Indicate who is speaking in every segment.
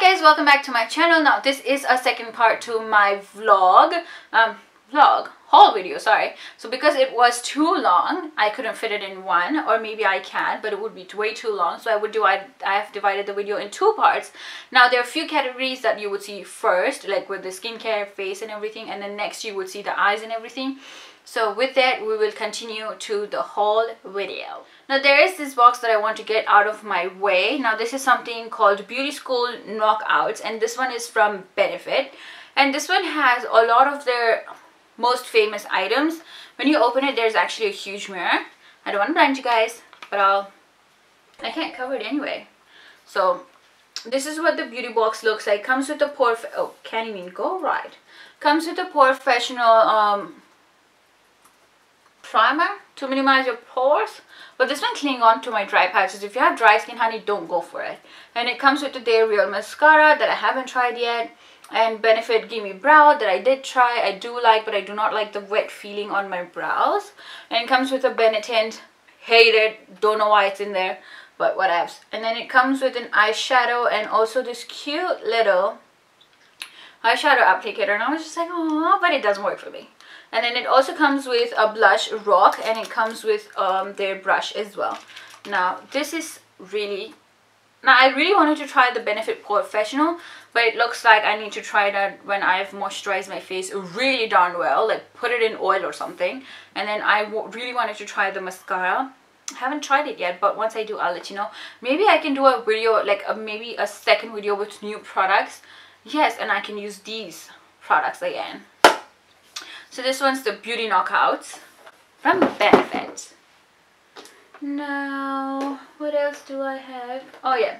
Speaker 1: Hi guys, welcome back to my channel. Now this is a second part to my haul video, sorry. So because it was too long, I couldn't fit it in one, or maybe I can, but it would be way too long. So I have divided the video in two parts. Now there are a few categories that you would see first, like with the skincare, face and everything, and then next you would see the eyes and everything. So with that, we will continue to the haul video. Now there is this box that I want to get out of my way. Now this is something called Beauty School Knockouts, and this one is from Benefit, and this one has a lot of their most famous items. When you open it, there's actually a huge mirror. I don't want to blind you guys, but I can't cover it anyway. So this is what the beauty box looks like. Comes with a can't even go right. Comes with a professional primer to minimize your pores, but this one cling on to my dry patches. If you have dry skin, honey, don't go for it. And it comes with the Day Real mascara that I haven't tried yet, and Benefit Gimme Brow that I did try. I do like, but I do not like the wet feeling on my brows. And it comes with a Benetint. Hate it, don't know why it's in there, but whatevs. And then it comes with an eyeshadow and also this cute little eyeshadow applicator, and I was just like, oh, but it doesn't work for me. And then it also comes with a blush rock, and it comes with their brush as well. Now this is really, I really wanted to try the Benefit Professional, but it looks like I need to try that when I've moisturized my face really darn well, like put it in oil or something. And then I really wanted to try the mascara. I haven't tried it yet, but once I do, I'll let you know. Maybe I can do a video, like maybe a second video with new products. Yes, and I can use these products again. So this one's the Beauty Knockouts from Benefit. Now, what else do I have? Oh yeah.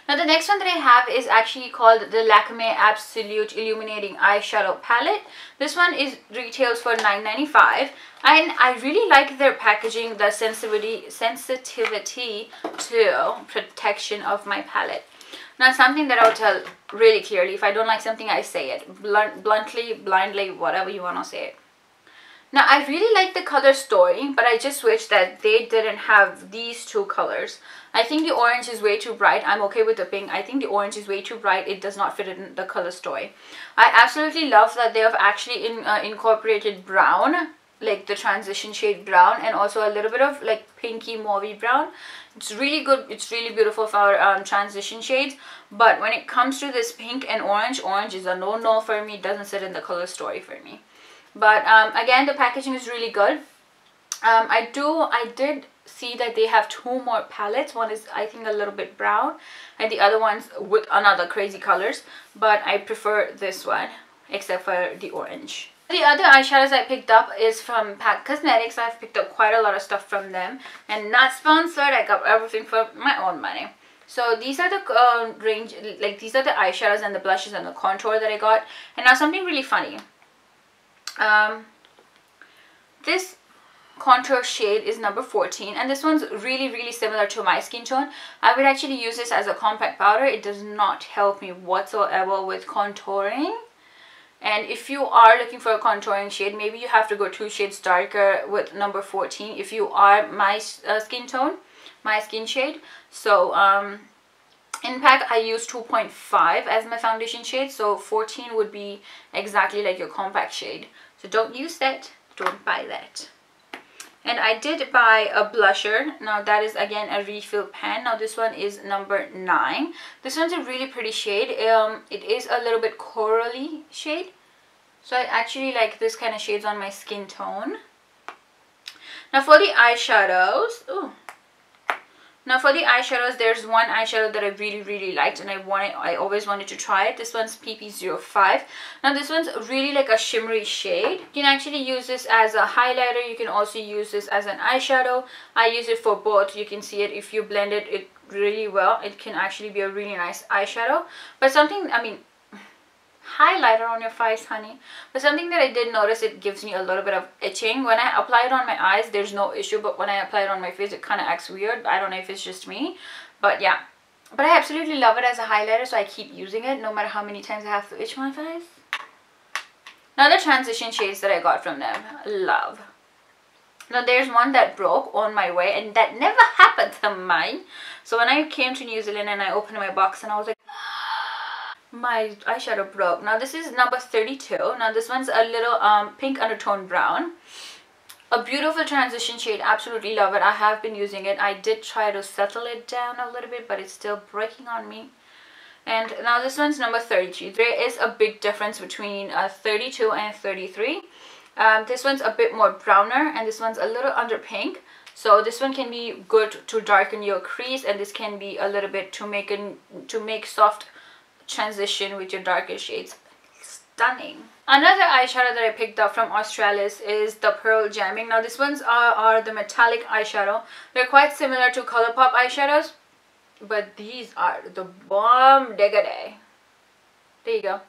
Speaker 1: Now the next one that I have is actually called the Lakme Absolute Illuminating Eyeshadow Palette. This one retails for $9.95, and I really like their packaging, the sensitivity to protection of my palette. Now something that I'll tell really clearly, if I don't like something, I say it bluntly, blindly, whatever you want to say it. Now I really like the color story, but I just wish that they didn't have these two colors. I think the orange is way too bright. I'm okay with the pink. I think the orange is way too bright. It does not fit in the color story. I absolutely love that they have actually incorporated brown, like the transition shade brown, and also a little bit of like pinky mauvey brown. It's really good. It's really beautiful for transition shades. But when it comes to this pink and orange is a no for me. It doesn't sit in the color story for me. But again, the packaging is really good. I did see that they have two more palettes. One is, I think, a little bit brown, and the other one's with another crazy colors, but I prefer this one except for the orange. The other eyeshadows I picked up is from Pack Cosmetics. I've picked up quite a lot of stuff from them, and not sponsored. I got everything for my own money. So these are the range, like these are the eyeshadows and the blushes and the contour that I got. And now something really funny. This contour shade is number 14, and this one's really similar to my skin tone. I would actually use this as a compact powder. It does not help me whatsoever with contouring. And if you are looking for a contouring shade, maybe you have to go 2 shades darker with number 14 if you are my skin tone, my skin shade. So in Pack I use 2.5 as my foundation shade, so 14 would be exactly like your compact shade. So don't use that, don't buy that. And I did buy a blusher. Now that is again a refill pan. Now this one is number 9. This one's a really pretty shade. It is a little bit corally shade, so I actually like this kind of shades on my skin tone. Now for the eyeshadows, there's one eyeshadow that I really liked, and I always wanted to try it. This one's PP05. Now this one's really like a shimmery shade. You can actually use this as a highlighter. You can also use this as an eyeshadow. I use it for both. You can see it if you blend it really well. It can actually be a really nice eyeshadow. But something, I mean, highlighter on your face, honey. But something that I did notice, it gives me a little bit of itching. When I apply it on my eyes, there's no issue, but when I apply it on my face, it kind of acts weird. I don't know if it's just me, but yeah. But I absolutely love it as a highlighter, so I keep using it no matter how many times I have to itch my face. Now the transition shades that I got from them, love. Now there's one that broke on my way, and that never happened to mine. So when I came to New Zealand and I opened my box, and I was like, my eyeshadow broke. Now this is number 32. Now this one's a little pink undertone brown. A beautiful transition shade, absolutely love it. I have been using it. I did try to settle it down a little bit, but it's still breaking on me. And now this one's number 33. There is a big difference between 32 and 33. This one's a bit more browner and this one's a little under pink. So this one can be good to darken your crease, and this can be a little bit to make soft transition with your darker shades. Stunning. Another eyeshadow that I picked up from Australis is the Pearl Jamming. Now these ones are the metallic eyeshadow. They're quite similar to Colourpop eyeshadows, but these are the bomb diggity. There you go.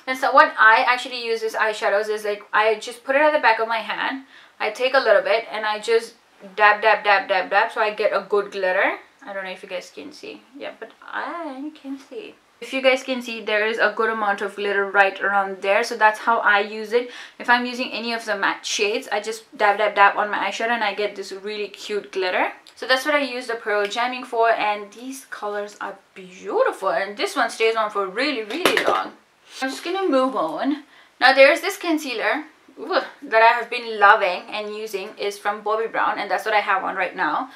Speaker 1: And so what I actually use as eyeshadows is like, I just put it at the back of my hand. I take a little bit and I just dab dab dab dab dab, so I get a good glitter. I don't know if you guys can see. Yeah, but I can see. If you guys can see, there is a good amount of glitter right around there. So that's how I use it. If I'm using any of the matte shades, I just dab dab dab on my eyeshadow and I get this really cute glitter. So that's what I use the Pearl Jamming for, and these colors are beautiful, and this one stays on for really long. I'm just gonna move on. Now there's this concealer that I have been loving and using, is from Bobbi Brown, and that's what I have on right now.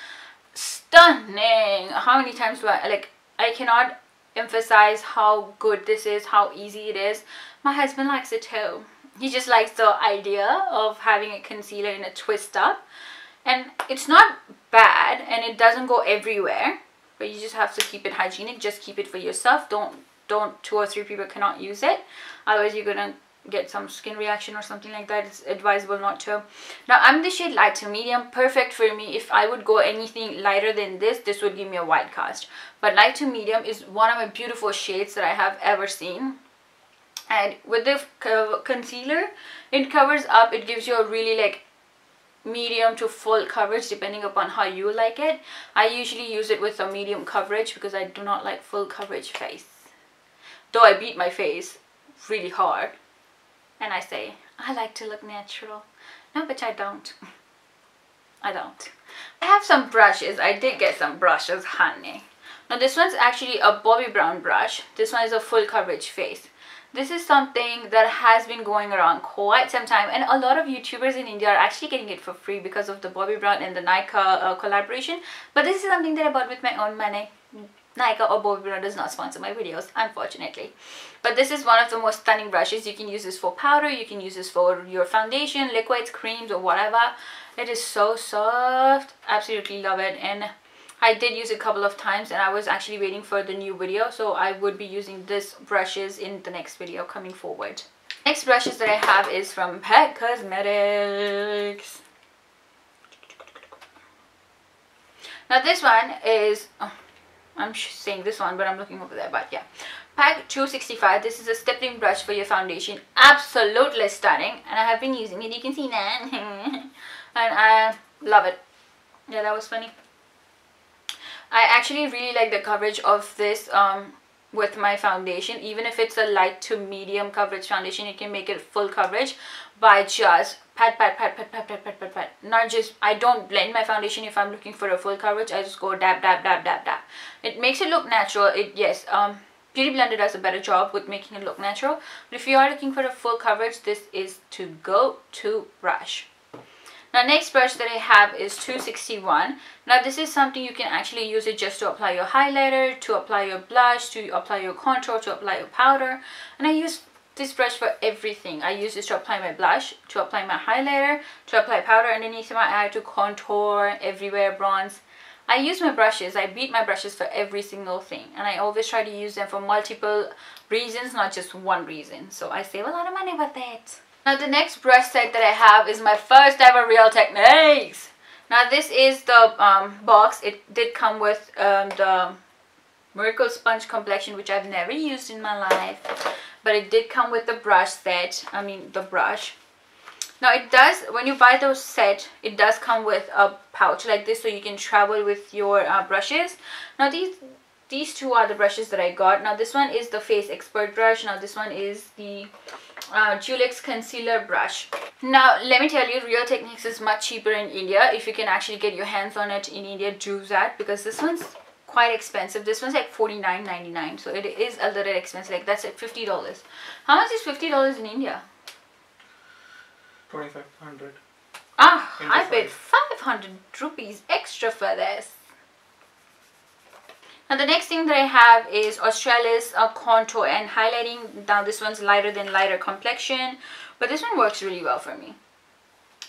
Speaker 1: Stunning. How many times do I cannot emphasize how good this is, how easy it is. My husband likes it too. He just likes the idea of having a concealer in a twist up, and it's not bad and it doesn't go everywhere, but you just have to keep it hygienic. Just keep it for yourself. Don't 2 or 3 people cannot use it, otherwise you're gonna get some skin reaction or something like that. It's advisable not to. Now I'm the shade light to medium, perfect for me. If I would go anything lighter than this would give me a white cast, but light to medium is one of my beautiful shades that I have ever seen. And with the concealer, it covers up, it gives you a really like medium to full coverage depending upon how you like it. I usually use it with a medium coverage because I do not like full coverage face, though I beat my face really hard and I say I like to look natural. No, but I don't. I don't. I have some brushes. I did get some brushes, honey. Now this one's actually a Bobbi Brown brush. This one is a full coverage face. This is something that has been going around quite some time, and a lot of YouTubers in India are actually getting it for free because of the Bobbi Brown and the Nykaa collaboration. But this is something that I bought with my own money. Nykaa or Bobbi Brown does not sponsor my videos, unfortunately. But this is one of the most stunning brushes. You can use this for powder, you can use this for your foundation, liquids, creams, or whatever. It is so soft. Absolutely love it. And I did use it a couple of times, and I was actually waiting for the new video, so I would be using this brushes in the next video coming forward. Next brushes that I have is from Pet Cosmetics. Now this one is, I'm saying this one, but I'm looking over there, but yeah. Pack 265. This is a stippling brush for your foundation. Absolutely stunning, and I have been using it. You can see that. And I love it. Yeah, that was funny. I actually really like the coverage of this with my foundation. Even if it's a light to medium coverage foundation, you can make it full coverage by just pat. Not just, I don't blend my foundation if I'm looking for a full coverage. I just go dab dab dab dab dab. It makes it look natural. Yes, Beauty Blender does a better job with making it look natural. But if you are looking for a full coverage, this is to go-to brush. Now next brush that I have is 261. Now this is something you can actually use it just to apply your highlighter, to apply your blush, to apply your contour, to apply your powder. And I use this brush for everything. I use this to apply my blush, to apply my highlighter, to apply powder underneath my eye, to contour everywhere, bronze. I use my brushes. I beat my brushes for every single thing. And I always try to use them for multiple reasons, not just one reason. So I save a lot of money with it. Now the next brush set that I have is my first ever Real Techniques. Now this is the box. It did come with the Miracle Sponge Complexion, which I've never used in my life. But it did come with the brush set. I mean the brush. Now it does, when you buy those set, it does come with a pouch like this, so you can travel with your brushes. Now these two are the brushes that I got. Now this one is the Face Expert brush. Now this one is the Dulux concealer brush. Now let me tell you, Real Techniques is much cheaper in India. If you can actually get your hands on it in India, do that, because this one's quite expensive. This one's like $49.99, so it is a little expensive. Like that's at $50. How much is $50 in India?
Speaker 2: 2,500.
Speaker 1: Ah, I paid 500 rupees extra for this. Now the next thing that I have is Australis contour and highlighting. Now this one's lighter than lighter complexion, but this one works really well for me.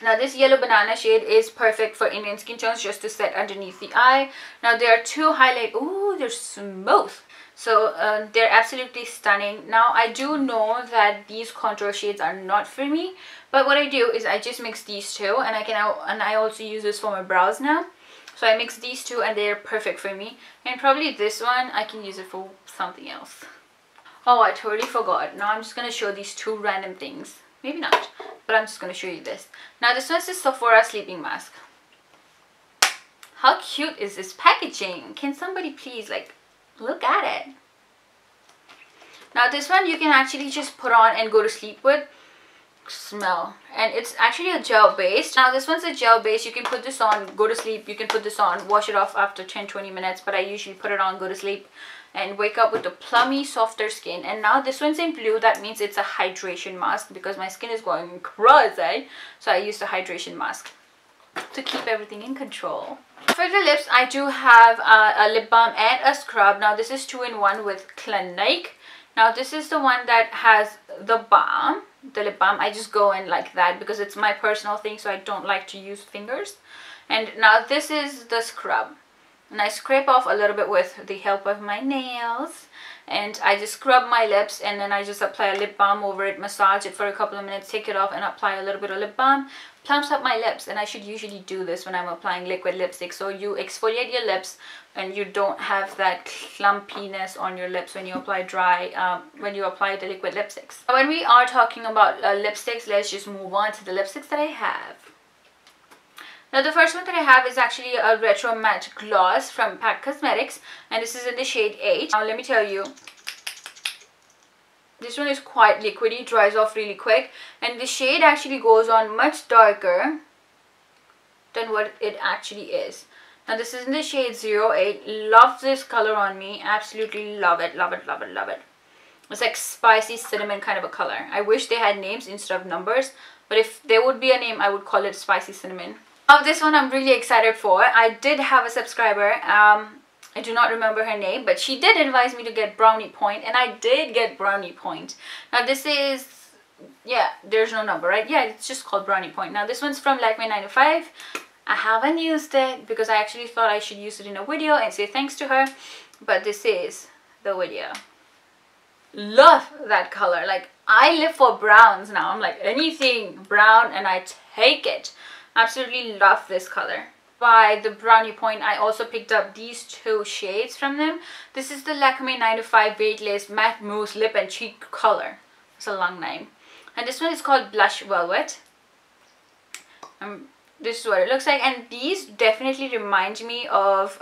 Speaker 1: Now this yellow banana shade is perfect for Indian skin tones, just to set underneath the eye. Now there are two highlight. Ooh, they're smooth. So they're absolutely stunning. Now I do know that these contour shades are not for me, but what I do is I just mix these two, and I also use this for my brows now. So I mix these two and they're perfect for me. And probably this one I can use it for something else. Oh, I totally forgot. Now I'm just gonna show these two random things. Maybe not, but I'm just going to show you this. Now this one's the Sephora sleeping mask. How cute is this packaging? Can somebody please like look at it? Now this one you can actually just put on and go to sleep with. Smell, and it's actually a gel based. Now this one's a gel based. You can put this on, go to sleep. You can put this on, wash it off after 10-20 minutes, but I usually put it on, go to sleep, and wake up with a plummy, softer skin. And now this one's in blue. That means it's a hydration mask because my skin is going crazy, so I use the hydration mask to keep everything in control. For the lips, I do have a lip balm and a scrub. Now this is 2-in-1 with Clinique. Now this is the one that has the balm, the lip balm. I just go in like that because it's my personal thing, so I don't like to use fingers. And now this is the scrub, and I scrape off a little bit with the help of my nails, and I just scrub my lips, and then I just apply a lip balm over it, massage it for a couple of minutes, take it off and apply a little bit of lip balm. Plumps up my lips, and I should usually do this when I'm applying liquid lipstick, so you exfoliate your lips and you don't have that clumpiness on your lips when you apply when you apply the liquid lipsticks. When we are talking about lipsticks, let's just move on to the lipsticks that I have. Now the first one that I have is actually a retro matte gloss from Pack Cosmetics, and this is in the shade 8. Now let me tell you, this one is quite liquidy, dries off really quick, and the shade actually goes on much darker than what it actually is. Now this is in the shade 08. Love this color on me. Absolutely love it, love it, love it, love it. It's like spicy cinnamon kind of a color. I wish they had names instead of numbers, but if there would be a name, I would call it spicy cinnamon. Now this one I'm really excited for. I did have a subscriber, I do not remember her name, but she did advise me to get brownie point, and I did get brownie point. Now this is, yeah, there's no number, right? Yeah, it's just called brownie point. Now this one's from Lakme 905. I haven't used it because I actually thought I should use it in a video and say thanks to her, but this is the video. Love that color. Like, I live for browns now. I'm like, anything brown and I take it. Absolutely love this color. By the brownie point, I also picked up these two shades from them. This is the Lakme 905 Weightless Matte Mousse Lip and Cheek Color. It's a long name. And this one is called Blush Velvet. This is what it looks like, and these definitely remind me of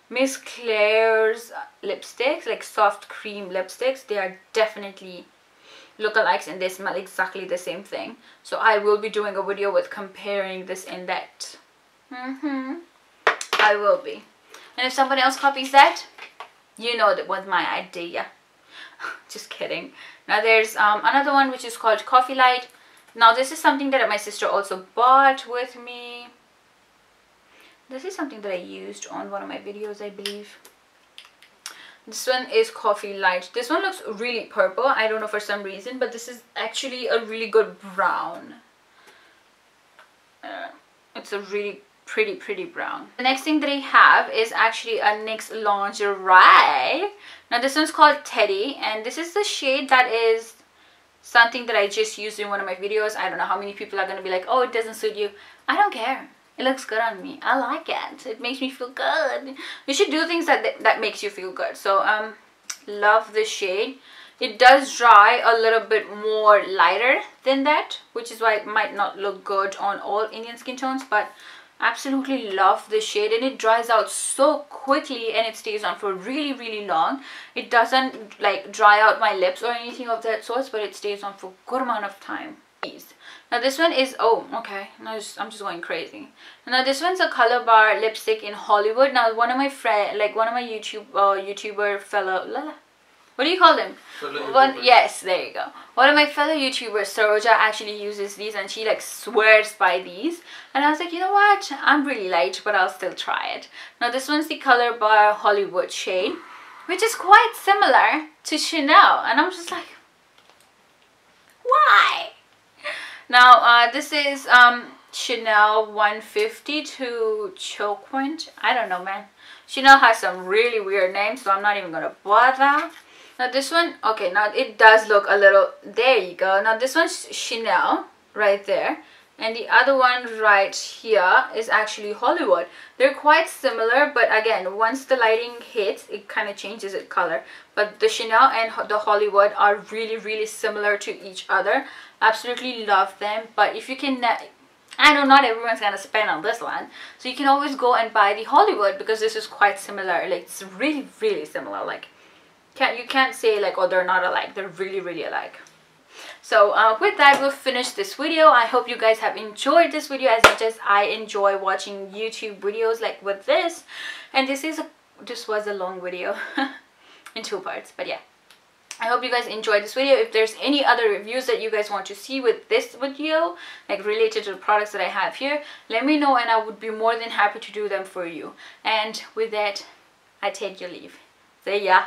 Speaker 1: Miss Claire's lipsticks, like soft cream lipsticks. They are definitely lookalikes, and they smell exactly the same thing. So I will be doing a video with comparing this and that. I will be. And if someone else copies that, you know that was my idea. Just kidding. Now there's another one which is called Coffee Light. Now this is something that my sister also bought with me. This is something that I used on one of my videos, I believe. This one is Coffee Light. This one looks really purple. I don't know for some reason, but this is actually a really good brown. It's a really pretty brown. The next thing that I have is actually a NYX lingerie. Now this one's called Teddy, and this is the shade that is something that I just used in one of my videos. I don't know how many people are going to be like, oh, it doesn't suit you. I don't care. It looks good on me. I like it. It makes me feel good. You should do things that makes you feel good. So love this shade. It does dry a little bit more lighter than that, which is why it might not look good on all Indian skin tones, but absolutely love this shade, and it dries out so quickly and it stays on for really long. It doesn't like dry out my lips or anything of that sort, but it stays on for a good amount of time. these. Now this one is, oh, okay, now I'm just going crazy. Now this one's a color bar lipstick in Hollywood. Now one of my YouTuber fellow, what do you call them? Yes, there you go. One of my fellow YouTubers, Saroja, actually uses these, and she like swears by these. And I was like, you know what? I'm really light, but I'll still try it. Now this one's the color bar Hollywood shade, which is quite similar to Chanel. And I'm just like, why? Now this is Chanel 152 Choke Point. I don't know, man. Chanel has some really weird names, so I'm not even gonna bother. Now this one, okay, now it does look a little, there you go. Now this one's Chanel right there, and the other one right here is actually Hollywood. They're quite similar, but again, once the lighting hits, it kind of changes its color. But the Chanel and the Hollywood are really, really similar to each other. Absolutely love them. But if you can, I know not everyone's gonna spend on this one, so you can always go and buy the Hollywood, because this is quite similar. Like, it's really, really similar. Like, you can't say like, oh, they're not alike. They're really, really alike. So with that, we'll finish this video. I hope you guys have enjoyed this video as much as I enjoy watching YouTube videos like with this. And this was a long video in 2 parts, but yeah, I hope you guys enjoyed this video. If there's any other reviews that you guys want to see with this video, like related to the products that I have here, let me know, and I would be more than happy to do them for you. And with that, I take your leave. See ya.